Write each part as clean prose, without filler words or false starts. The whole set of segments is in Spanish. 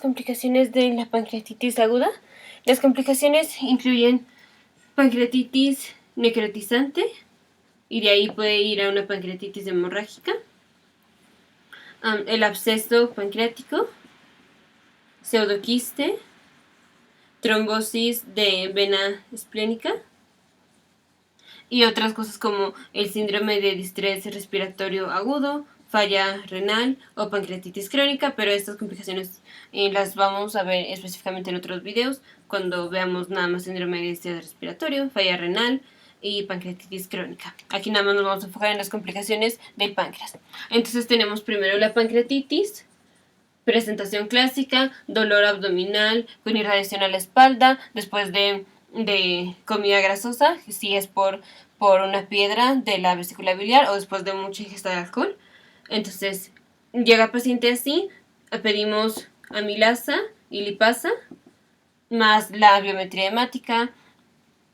Complicaciones de la pancreatitis aguda. Las complicaciones incluyen pancreatitis necrotizante, y de ahí puede ir a una pancreatitis hemorrágica, el absceso pancreático, pseudoquiste, trombosis de vena esplénica y otras cosas como el síndrome de distrés respiratorio agudo, falla renal o pancreatitis crónica, pero estas complicaciones las vamos a ver específicamente en otros videos cuando veamos nada más síndrome de distrés respiratorio, falla renal y pancreatitis crónica. Aquí nada más nos vamos a enfocar en las complicaciones del páncreas. Entonces tenemos primero la pancreatitis, presentación clásica, dolor abdominal con irradiación a la espalda después de comida grasosa, si es por una piedra de la vesícula biliar o después de mucha ingesta de alcohol. Entonces, llega el paciente así, pedimos amilasa y lipasa, más la biometría hemática,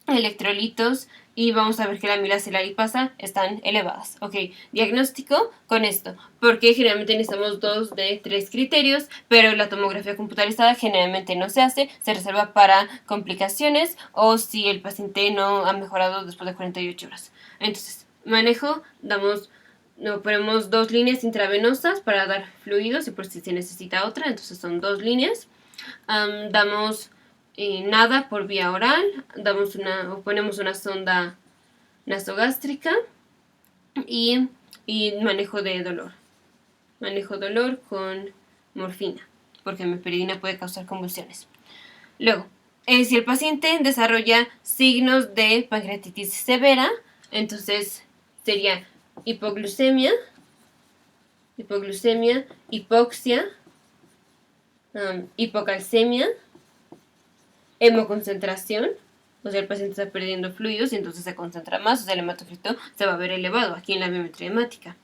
electrolitos, y vamos a ver que la amilasa y la lipasa están elevadas. Ok, diagnóstico con esto, porque generalmente necesitamos 2 de 3 criterios, pero la tomografía computarizada generalmente no se hace, se reserva para complicaciones o si el paciente no ha mejorado después de 48 horas. Entonces, manejo, ponemos 2 líneas intravenosas para dar fluidos y por si se necesita otra, entonces son 2 líneas. Damos nada por vía oral, ponemos una sonda nasogástrica y manejo de dolor. Manejo dolor con morfina, porque la meperidina puede causar convulsiones. Luego, si el paciente desarrolla signos de pancreatitis severa, entonces sería hipoglucemia, hipoxia, hipocalcemia, hemoconcentración, o sea, el paciente está perdiendo fluidos y entonces se concentra más, o sea, el hematocrito se va a ver elevado aquí en la biometría hemática.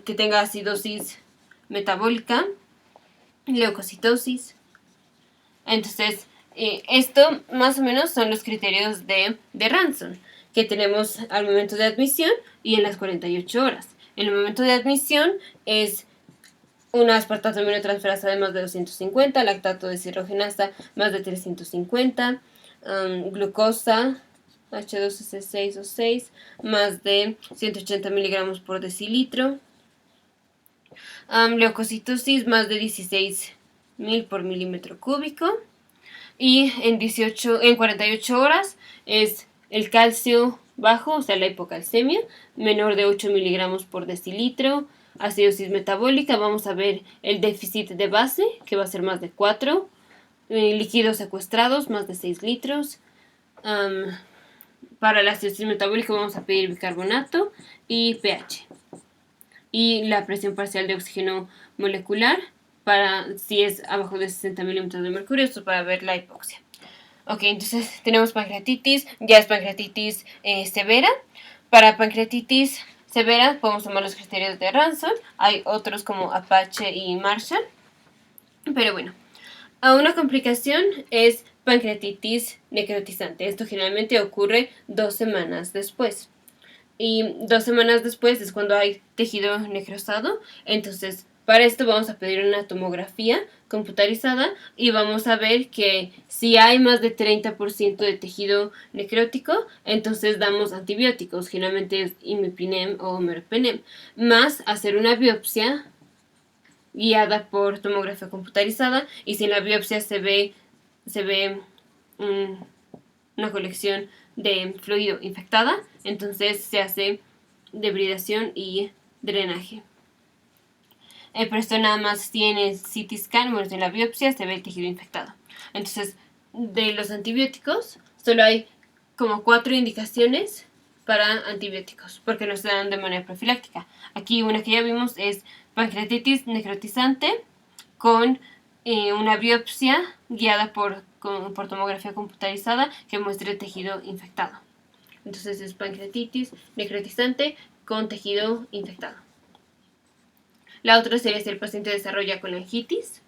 Que tenga acidosis metabólica, leucocitosis. Entonces, esto más o menos son los criterios de Ranson que tenemos al momento de admisión y en las 48 horas. En el momento de admisión es una aspartato aminotransferasa de más de 250, lactato deshidrogenasa más de 350, glucosa H2S6O6 más de 180 miligramos por decilitro, leucocitosis más de 16.000 por milímetro cúbico, y en 48 horas es el calcio bajo, o sea la hipocalcemia, menor de 8 miligramos por decilitro, acidosis metabólica, vamos a ver el déficit de base, que va a ser más de 4, líquidos secuestrados, más de 6 litros. Para la acidosis metabólica vamos a pedir bicarbonato y pH. Y la presión parcial de oxígeno molecular, para si es abajo de 60 milímetros de mercurio, esto para ver la hipoxia. Ok, entonces tenemos pancreatitis, ya es pancreatitis severa. Para pancreatitis severa podemos tomar los criterios de Ranson, hay otros como Apache y Marshall, pero bueno. Una complicación es pancreatitis necrotizante. Esto generalmente ocurre 2 semanas después. Y 2 semanas después es cuando hay tejido necrosado. Entonces, para esto vamos a pedir una tomografía computarizada y vamos a ver que si hay más de 30% de tejido necrótico, entonces damos antibióticos, generalmente es imipinem o meropenem, más hacer una biopsia guiada por tomografía computarizada, y si en la biopsia se ve una colección de fluido infectada, entonces se hace debridación y drenaje. Pero esto nada más tiene CT scan, bueno, en la biopsia se ve el tejido infectado. Entonces, de los antibióticos, solo hay como 4 indicaciones para antibióticos, porque no se dan de manera profiláctica. Aquí una que ya vimos es pancreatitis necrotizante con una biopsia guiada por tomografía computarizada que muestre tejido infectado. Entonces es pancreatitis necrotizante con tejido infectado. La otra sería si el paciente desarrolla colangitis.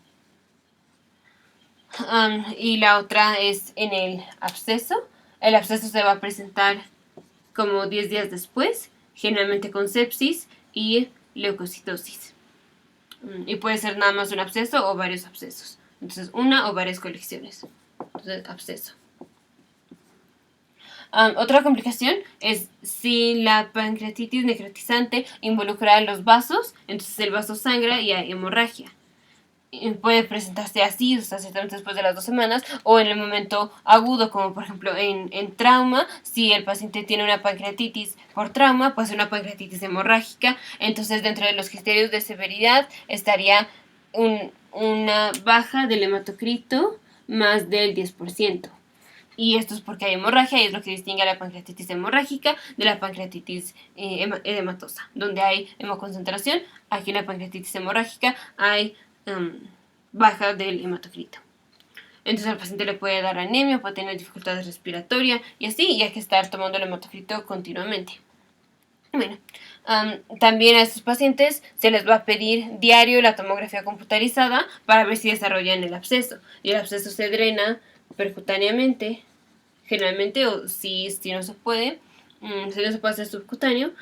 Y la otra es en el absceso. El absceso se va a presentar como 10 días después, generalmente con sepsis y leucocitosis. Y puede ser nada más un absceso o varios abscesos. Entonces, una o varias colecciones. Entonces, absceso. Otra complicación es si la pancreatitis necrotizante involucra los vasos, entonces el vaso sangra y hay hemorragia. Puede presentarse así, o sea, después de las 2 semanas, o en el momento agudo, como por ejemplo en trauma. Si el paciente tiene una pancreatitis por trauma, pues una pancreatitis hemorrágica. Entonces, dentro de los criterios de severidad estaría una baja del hematocrito más del 10%. Y esto es porque hay hemorragia, y es lo que distingue a la pancreatitis hemorrágica de la pancreatitis edematosa. Donde hay hemoconcentración, aquí en la pancreatitis hemorrágica hay baja del hematocrito. Entonces al paciente le puede dar anemia, puede tener dificultades respiratorias y así, y hay que estar tomando el hematocrito continuamente. Bueno, también a estos pacientes se les va a pedir diario la tomografía computarizada para ver si desarrollan el absceso. Y el absceso se drena percutáneamente, generalmente, o si no se puede, si no se puede hacer subcutáneo,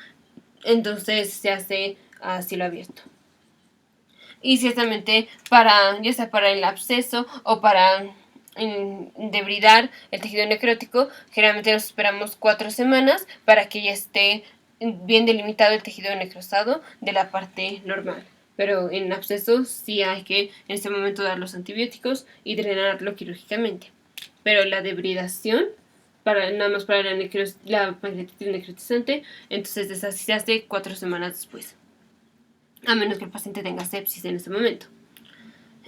entonces se hace a cielo abierto. Y ciertamente ya sea para el absceso o para debridar el tejido necrótico, generalmente nos esperamos 4 semanas para que ya esté bien delimitado el tejido necrosado de la parte normal. Pero en abscesos sí hay que en este momento dar los antibióticos y drenarlo quirúrgicamente. Pero la debridación, nada más para la pancreatitis necrotizante, entonces esa sí se hace 4 semanas después, a menos que el paciente tenga sepsis en ese momento.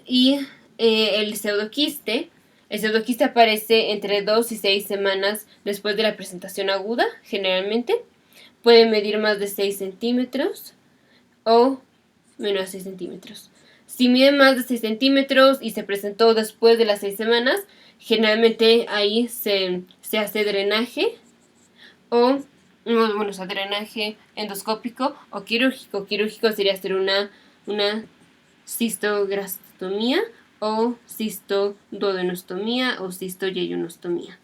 Y el pseudoquiste aparece entre 2 y 6 semanas después de la presentación aguda, generalmente. Puede medir más de 6 centímetros o menos de 6 centímetros. Si mide más de 6 centímetros y se presentó después de las 6 semanas, generalmente ahí se hace drenaje o drenaje endoscópico o quirúrgico. Quirúrgico sería hacer una cistogastomía o cistoduodenostomía o cistoyeyunostomía.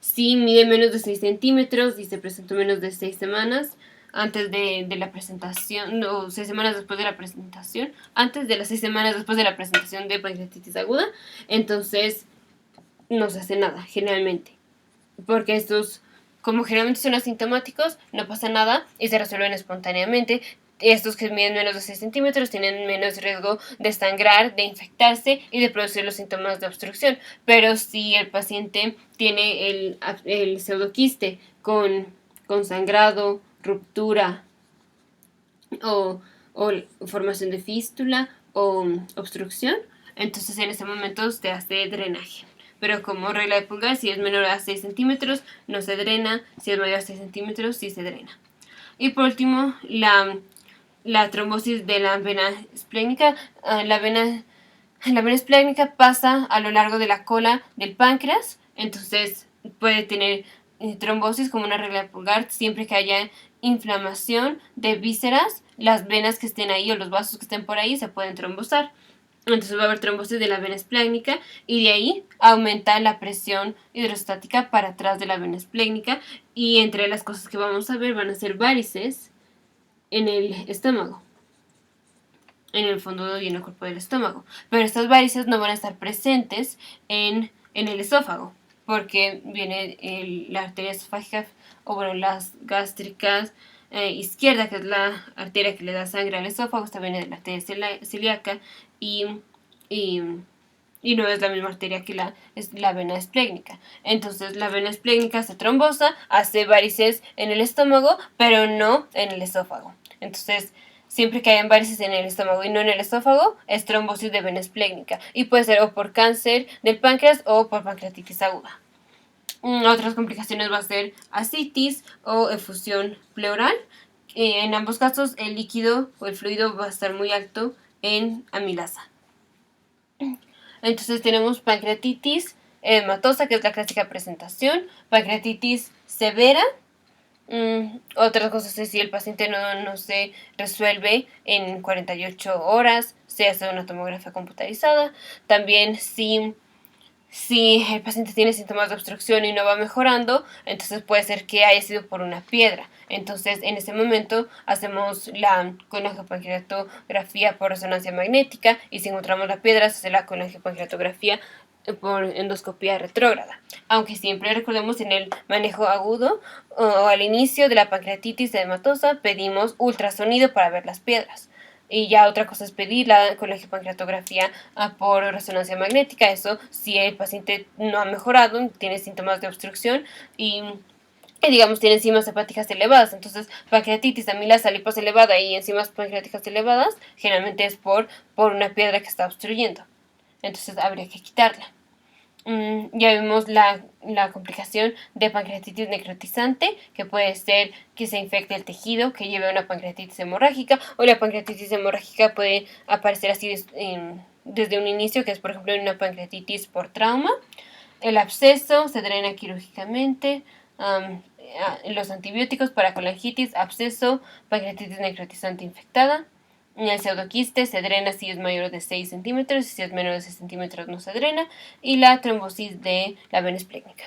Si mide menos de 6 centímetros y se presentó menos de 6 semanas antes de la presentación, o 6 semanas después de la presentación, antes de las 6 semanas después de la presentación de pancreatitis aguda, entonces no se hace nada, generalmente. Porque estos, como generalmente son asintomáticos, no pasa nada y se resuelven espontáneamente. Estos que miden menos de 6 centímetros tienen menos riesgo de sangrar, de infectarse y de producir los síntomas de obstrucción. Pero si el paciente tiene el pseudoquiste con sangrado, ruptura o formación de fístula o obstrucción, entonces en ese momento se hace drenaje. Pero como regla de pulgar, si es menor a 6 centímetros, no se drena. Si es mayor a 6 centímetros, sí se drena. Y por último, la trombosis de la vena esplénica. La vena esplénica pasa a lo largo de la cola del páncreas. Entonces puede tener trombosis como una regla de pulgar siempre que haya inflamación de vísceras. Las venas que estén ahí o los vasos que estén por ahí se pueden trombosar. Entonces va a haber trombosis de la vena esplénica y de ahí aumenta la presión hidrostática para atrás de la vena esplénica, y entre las cosas que vamos a ver van a ser varices en el estómago, en el fondo y en el cuerpo del estómago. Pero estas varices no van a estar presentes en el esófago, porque viene la arteria esofágica, o bueno, las gástricas izquierda, que es la arteria que le da sangre al esófago. Esta viene de la arteria celíaca y no es la misma arteria que la vena esplénica. Entonces la vena esplénica se trombosa, hace varices en el estómago, pero no en el esófago. Entonces, siempre que hayan varices en el estómago y no en el esófago, es trombosis de vena esplénica. Y puede ser o por cáncer del páncreas o por pancreatitis aguda. Otras complicaciones va a ser ascitis o efusión pleural. En ambos casos, el líquido o el fluido va a estar muy alto en amilasa. Entonces tenemos pancreatitis edematosa, que es la clásica presentación, pancreatitis severa. Otras cosas es si el paciente no se resuelve en 48 horas, se hace una tomografía computarizada. También si Si el paciente tiene síntomas de obstrucción y no va mejorando, entonces puede ser que haya sido por una piedra. Entonces, en ese momento hacemos la colangiopancreatografía por resonancia magnética y si encontramos la piedra, se hace la colangiopancreatografía por endoscopía retrógrada. Aunque siempre recordemos en el manejo agudo o al inicio de la pancreatitis edematosa pedimos ultrasonido para ver las piedras. Y ya otra cosa es pedir la colangiopancreatografía por resonancia magnética. Eso si el paciente no ha mejorado, tiene síntomas de obstrucción y digamos tiene enzimas hepáticas elevadas, entonces pancreatitis, amilasa, lipasa elevada y enzimas pancreáticas elevadas generalmente es por una piedra que está obstruyendo, entonces habría que quitarla. Ya vimos la complicación de pancreatitis necrotizante, que puede ser que se infecte el tejido, que lleve a una pancreatitis hemorrágica, o la pancreatitis hemorrágica puede aparecer así desde un inicio, que es por ejemplo en una pancreatitis por trauma. El absceso se drena quirúrgicamente. Los antibióticos para colangitis, absceso, pancreatitis necrotizante infectada. El pseudoquiste se drena si es mayor de 6 centímetros y si es menor de 6 centímetros no se drena. Y la trombosis de la vena esplénica.